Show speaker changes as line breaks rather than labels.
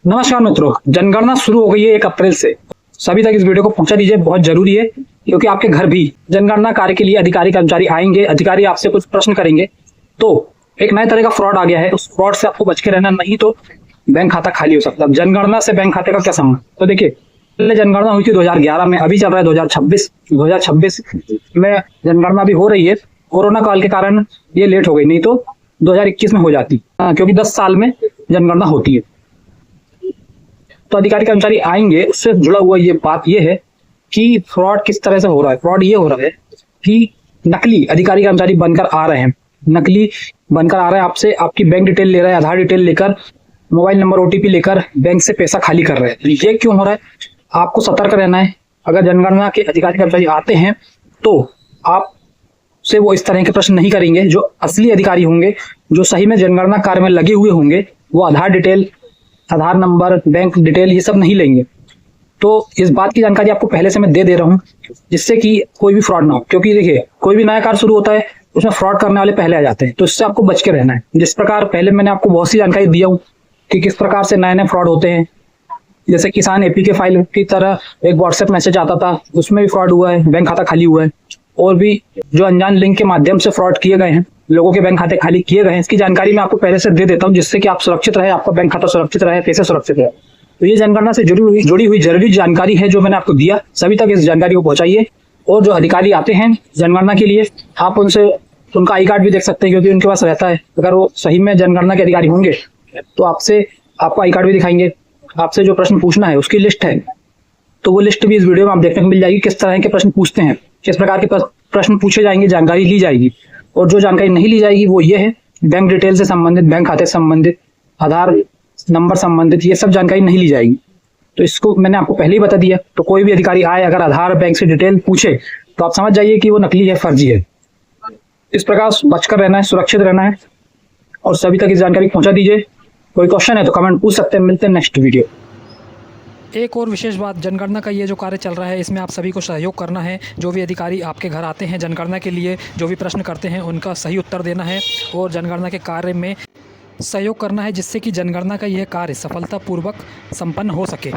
नमस्कार मित्रों, जनगणना शुरू हो गई है 1 अप्रैल से। सभी तक इस वीडियो को पहुंचा दीजिए, बहुत जरूरी है क्योंकि आपके घर भी जनगणना कार्य के लिए अधिकारी कर्मचारी आएंगे। अधिकारी आपसे कुछ प्रश्न करेंगे, तो एक नए तरह का फ्रॉड आ गया है। उस फ्रॉड से आपको बच के रहना, नहीं तो बैंक खाता खाली हो सकता है। जनगणना से बैंक खाते का क्या संबंध? तो देखिए, पहले जनगणना हुई थी 2011 में, अभी चल रहा है 2026 में जनगणना भी हो रही है। कोरोना काल के कारण ये लेट हो गई, नहीं तो 2021 में हो जाती, क्योंकि 10 साल में जनगणना होती है। तो अधिकारी कर्मचारी आएंगे, उससे जुड़ा हुआ ये बात ये है कि फ्रॉड किस तरह से हो रहा है। फ्रॉड ये हो रहा है कि नकली अधिकारी कर्मचारी बनकर आ रहे हैं, नकली बनकर आ रहे हैं, आपसे आपकी बैंक डिटेल ले रहे हैं, आधार डिटेल लेकर, मोबाइल नंबर ओटीपी लेकर बैंक से पैसा खाली कर रहे हैं। ये क्यों हो रहा है? आपको सतर्क रहना है। अगर जनगणना के अधिकारी कर्मचारी आते हैं तो आप से वो इस तरह के प्रश्न नहीं करेंगे। जो असली अधिकारी होंगे, जो सही में जनगणना कार्य में लगे हुए होंगे, वो आधार डिटेल, आधार नंबर, बैंक डिटेल ये सब नहीं लेंगे। तो इस बात की जानकारी आपको पहले से मैं दे रहा हूँ, जिससे कि कोई भी फ्रॉड ना हो। क्योंकि देखिए, कोई भी नया कार्य शुरू होता है, उसमें फ्रॉड करने वाले पहले आ जाते हैं, तो इससे आपको बच के रहना है। जिस प्रकार पहले मैंने आपको बहुत सी जानकारी दिया हूँ कि किस प्रकार से नए नए फ्रॉड होते हैं। जैसे किसान एपी के फाइल की तरह एक व्हाट्सएप मैसेज आता था, उसमें भी फ्रॉड हुआ है, बैंक खाता खाली हुआ है। और भी जो अनजान लिंक के माध्यम से फ्रॉड किए गए हैं, लोगों के बैंक खाते खाली किए गए हैं, इसकी जानकारी मैं आपको पहले से दे देता हूं, जिससे कि आप सुरक्षित रहे, आपका बैंक खाता सुरक्षित रहे, पैसे सुरक्षित रहे। तो ये जनगणना से जुड़ी हुई जरूरी जानकारी है जो मैंने आपको दिया। सभी तक इस जानकारी को पहुंचाइए। और जो अधिकारी आते हैं जनगणना के लिए, आप उनसे उनका आई कार्ड भी देख सकते हैं, क्योंकि उनके पास रहता है। अगर वो सही में जनगणना के अधिकारी होंगे तो आपको आई कार्ड भी दिखाएंगे। आपसे जो प्रश्न पूछना है उसकी लिस्ट है, तो वो लिस्ट भी इस वीडियो में आप देखने को मिल जाएगी। किस तरह के प्रश्न पूछते हैं, किस प्रकार के प्रश्न पूछे जाएंगे, जानकारी ली जाएगी। और जो जानकारी नहीं ली जाएगी वो ये है, बैंक डिटेल से संबंधित, बैंक खाते से संबंधित, आधार नंबर संबंधित, ये सब जानकारी नहीं ली जाएगी। तो इसको मैंने आपको पहले ही बता दिया। तो कोई भी अधिकारी आए, अगर आधार बैंक से डिटेल पूछे, तो आप समझ जाइए कि वो नकली है, फर्जी है। इस प्रकार बचकर रहना है, सुरक्षित रहना है, और सभी तक इस जानकारी पहुंचा दीजिए। कोई क्वेश्चन है तो कमेंट पूछ सकते हैं। मिलते हैं नेक्स्ट वीडियो।
एक और विशेष बात, जनगणना का ये जो कार्य चल रहा है, इसमें आप सभी को सहयोग करना है। जो भी अधिकारी आपके घर आते हैं जनगणना के लिए, जो भी प्रश्न करते हैं, उनका सही उत्तर देना है और जनगणना के कार्य में सहयोग करना है, जिससे कि जनगणना का यह कार्य सफलतापूर्वक संपन्न हो सके।